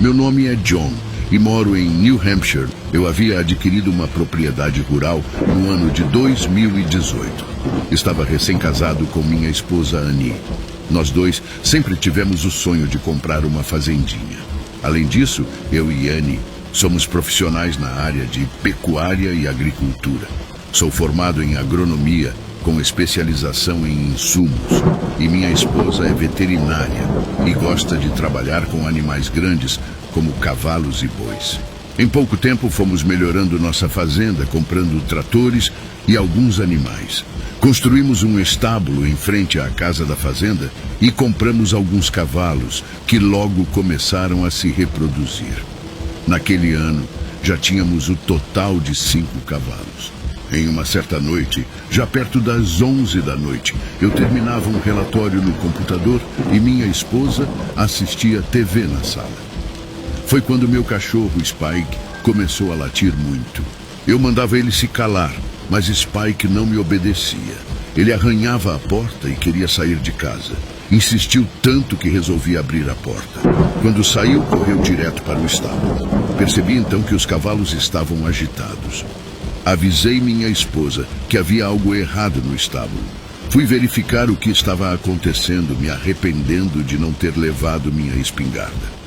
Meu nome é John e moro em New Hampshire. Eu havia adquirido uma propriedade rural no ano de 2018. Estava recém-casado com minha esposa Annie. Nós dois sempre tivemos o sonho de comprar uma fazendinha. Além disso, eu e Annie somos profissionais na área de pecuária e agricultura. Sou formado em agronomia, com especialização em insumos, e minha esposa é veterinária e gosta de trabalhar com animais grandes, como cavalos e bois. Em pouco tempo fomos melhorando nossa fazenda, comprando tratores e alguns animais. Construímos um estábulo em frente à casa da fazenda e compramos alguns cavalos, que logo começaram a se reproduzir. Naquele ano, já tínhamos o total de 5 cavalos. Em uma certa noite, já perto das 11 da noite, eu terminava um relatório no computador e minha esposa assistia TV na sala. Foi quando meu cachorro, Spike, começou a latir muito. Eu mandava ele se calar, mas Spike não me obedecia. Ele arranhava a porta e queria sair de casa. Insistiu tanto que resolvi abrir a porta. Quando saiu, correu direto para o estábulo. Percebi então que os cavalos estavam agitados. Avisei minha esposa que havia algo errado no estábulo. Fui verificar o que estava acontecendo, me arrependendo de não ter levado minha espingarda.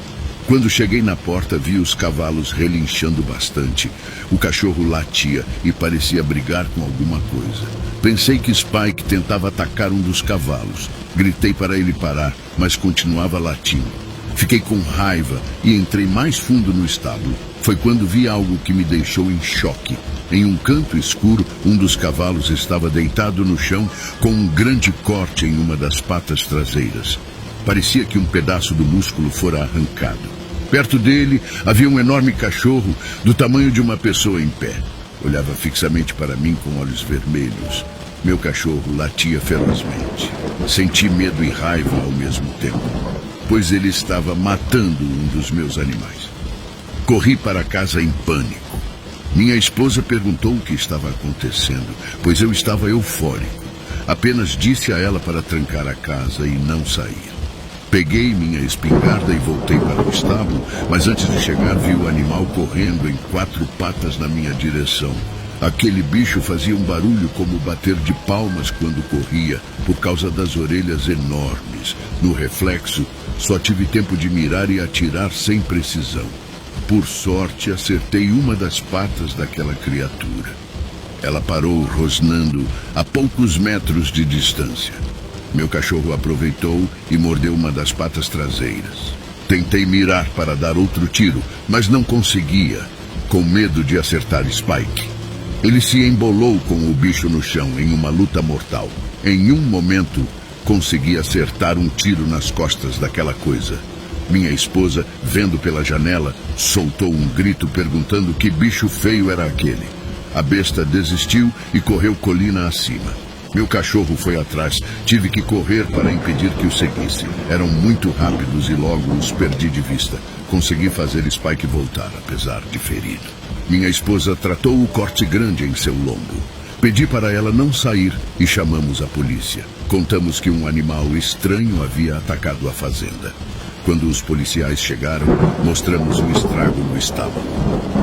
Quando cheguei na porta, vi os cavalos relinchando bastante. O cachorro latia e parecia brigar com alguma coisa. Pensei que Spike tentava atacar um dos cavalos. Gritei para ele parar, mas continuava latindo. Fiquei com raiva e entrei mais fundo no estábulo. Foi quando vi algo que me deixou em choque. Em um canto escuro, um dos cavalos estava deitado no chão com um grande corte em uma das patas traseiras. Parecia que um pedaço do músculo fora arrancado. Perto dele havia um enorme cachorro do tamanho de uma pessoa em pé. Olhava fixamente para mim com olhos vermelhos. Meu cachorro latia ferozmente. Senti medo e raiva ao mesmo tempo, pois ele estava matando um dos meus animais. Corri para casa em pânico. Minha esposa perguntou o que estava acontecendo, pois eu estava eufórico. Apenas disse a ela para trancar a casa e não sair. Peguei minha espingarda e voltei para o estábulo, mas antes de chegar vi o animal correndo em 4 patas na minha direção. Aquele bicho fazia um barulho como bater de palmas quando corria, por causa das orelhas enormes. No reflexo, só tive tempo de mirar e atirar sem precisão. Por sorte, acertei uma das patas daquela criatura. Ela parou rosnando a poucos metros de distância. Meu cachorro aproveitou e mordeu uma das patas traseiras. Tentei mirar para dar outro tiro, mas não conseguia, com medo de acertar Spike. Ele se embolou com o bicho no chão em uma luta mortal. Em um momento, consegui acertar um tiro nas costas daquela coisa. Minha esposa, vendo pela janela, soltou um grito perguntando que bicho feio era aquele. A besta desistiu e correu colina acima. Meu cachorro foi atrás. Tive que correr para impedir que o seguisse. Eram muito rápidos e logo os perdi de vista. Consegui fazer Spike voltar, apesar de ferido. Minha esposa tratou o corte grande em seu lombo. Pedi para ela não sair e chamamos a polícia. Contamos que um animal estranho havia atacado a fazenda. Quando os policiais chegaram, mostramos o estrago no estábulo.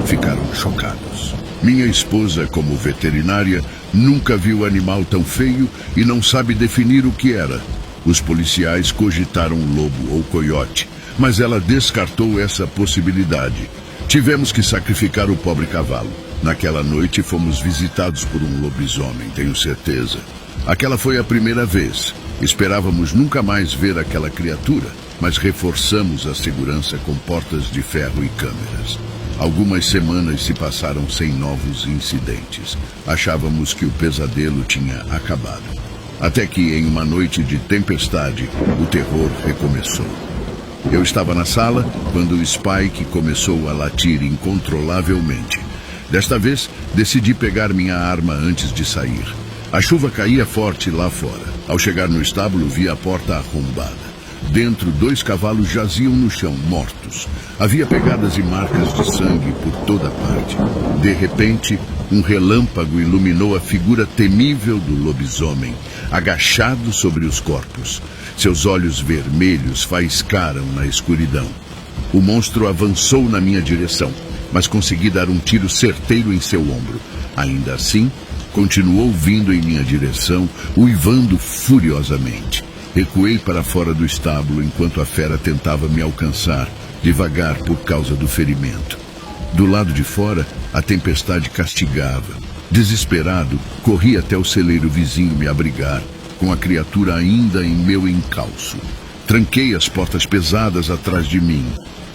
Ficaram chocados. Minha esposa, como veterinária, nunca viu animal tão feio e não sabe definir o que era. Os policiais cogitaram lobo ou coiote, mas ela descartou essa possibilidade. Tivemos que sacrificar o pobre cavalo. Naquela noite fomos visitados por um lobisomem, tenho certeza. Aquela foi a primeira vez. Esperávamos nunca mais ver aquela criatura, mas reforçamos a segurança com portas de ferro e câmeras. Algumas semanas se passaram sem novos incidentes. Achávamos que o pesadelo tinha acabado. Até que, em uma noite de tempestade, o terror recomeçou. Eu estava na sala quando o Spike começou a latir incontrolavelmente. Desta vez, decidi pegar minha arma antes de sair. A chuva caía forte lá fora. Ao chegar no estábulo, vi a porta arrombada. Dentro, 2 cavalos jaziam no chão, mortos. Havia pegadas e marcas de sangue por toda parte. De repente, um relâmpago iluminou a figura temível do lobisomem, agachado sobre os corpos. Seus olhos vermelhos faiscaram na escuridão. O monstro avançou na minha direção, mas consegui dar um tiro certeiro em seu ombro. Ainda assim, continuou vindo em minha direção, uivando furiosamente. Recuei para fora do estábulo enquanto a fera tentava me alcançar, devagar por causa do ferimento. Do lado de fora, a tempestade castigava. Desesperado, corri até o celeiro vizinho me abrigar, com a criatura ainda em meu encalço. Tranquei as portas pesadas atrás de mim,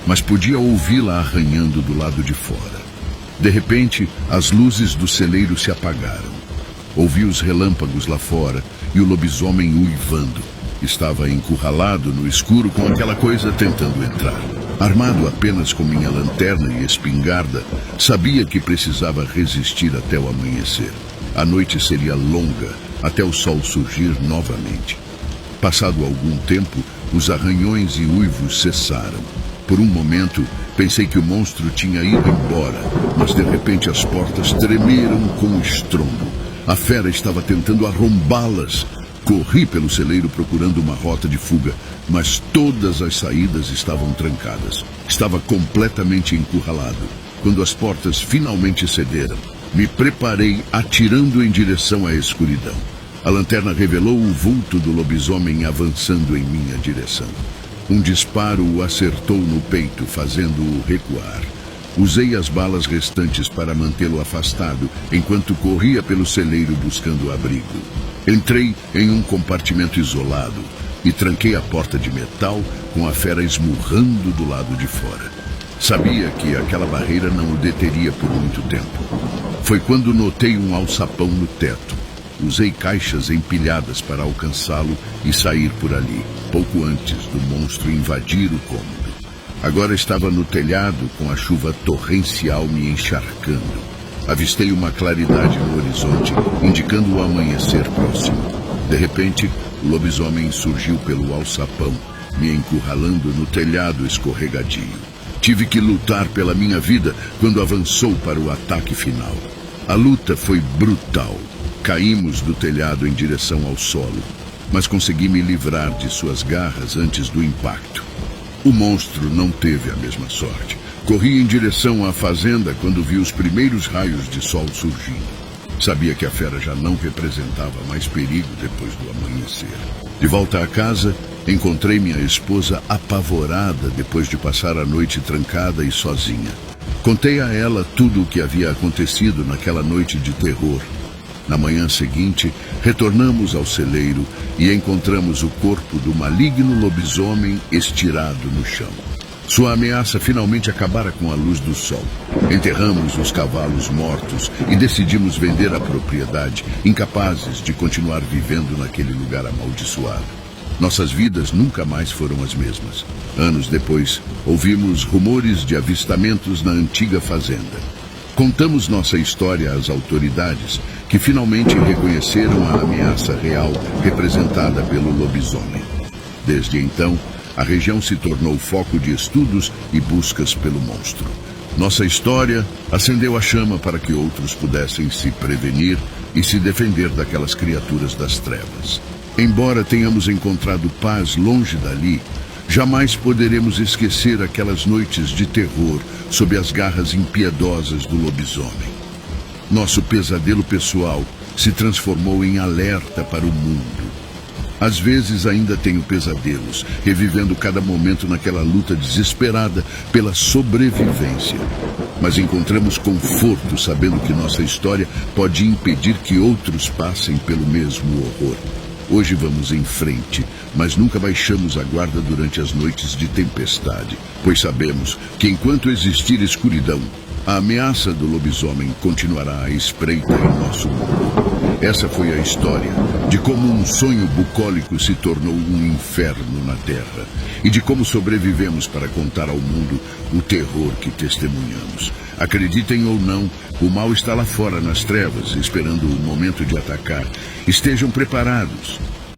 mas podia ouvi-la arranhando do lado de fora. De repente, as luzes do celeiro se apagaram. Ouvi os relâmpagos lá fora e o lobisomem uivando. Estava encurralado no escuro com aquela coisa tentando entrar. Armado apenas com minha lanterna e espingarda, sabia que precisava resistir até o amanhecer. A noite seria longa, até o sol surgir novamente. Passado algum tempo, os arranhões e uivos cessaram. Por um momento, pensei que o monstro tinha ido embora, mas de repente as portas tremeram com estrondo. A fera estava tentando arrombá-las. Corri pelo celeiro procurando uma rota de fuga, mas todas as saídas estavam trancadas. Estava completamente encurralado. Quando as portas finalmente cederam, me preparei atirando em direção à escuridão. A lanterna revelou o vulto do lobisomem avançando em minha direção. Um disparo o acertou no peito, fazendo-o recuar. Usei as balas restantes para mantê-lo afastado, enquanto corria pelo celeiro buscando abrigo. Entrei em um compartimento isolado e tranquei a porta de metal com a fera esmurrando do lado de fora. Sabia que aquela barreira não o deteria por muito tempo. Foi quando notei um alçapão no teto. Usei caixas empilhadas para alcançá-lo e sair por ali, pouco antes do monstro invadir o cômodo. Agora estava no telhado com a chuva torrencial me encharcando. Avistei uma claridade no horizonte, indicando o amanhecer próximo. De repente, o lobisomem surgiu pelo alçapão, me encurralando no telhado escorregadio. Tive que lutar pela minha vida quando avançou para o ataque final. A luta foi brutal. Caímos do telhado em direção ao solo, mas consegui me livrar de suas garras antes do impacto. O monstro não teve a mesma sorte. Corri em direção à fazenda quando vi os primeiros raios de sol surgindo. Sabia que a fera já não representava mais perigo depois do amanhecer. De volta à casa, encontrei minha esposa apavorada depois de passar a noite trancada e sozinha. Contei a ela tudo o que havia acontecido naquela noite de terror. Na manhã seguinte, retornamos ao celeiro e encontramos o corpo do maligno lobisomem estirado no chão. Sua ameaça finalmente acabara com a luz do sol. Enterramos os cavalos mortos e decidimos vender a propriedade, incapazes de continuar vivendo naquele lugar amaldiçoado. Nossas vidas nunca mais foram as mesmas. Anos depois, ouvimos rumores de avistamentos na antiga fazenda. Contamos nossa história às autoridades, que finalmente reconheceram a ameaça real representada pelo lobisomem. Desde então, a região se tornou foco de estudos e buscas pelo monstro. Nossa história acendeu a chama para que outros pudessem se prevenir e se defender daquelas criaturas das trevas. Embora tenhamos encontrado paz longe dali, jamais poderemos esquecer aquelas noites de terror sob as garras impiedosas do lobisomem. Nosso pesadelo pessoal se transformou em alerta para o mundo. Às vezes ainda tenho pesadelos, revivendo cada momento naquela luta desesperada pela sobrevivência. Mas encontramos conforto sabendo que nossa história pode impedir que outros passem pelo mesmo horror. Hoje vamos em frente, mas nunca baixamos a guarda durante as noites de tempestade, pois sabemos que enquanto existir escuridão, a ameaça do lobisomem continuará à espreita em nosso mundo. Essa foi a história de como um sonho bucólico se tornou um inferno na Terra e de como sobrevivemos para contar ao mundo o terror que testemunhamos. Acreditem ou não, o mal está lá fora nas trevas, esperando o momento de atacar. Estejam preparados.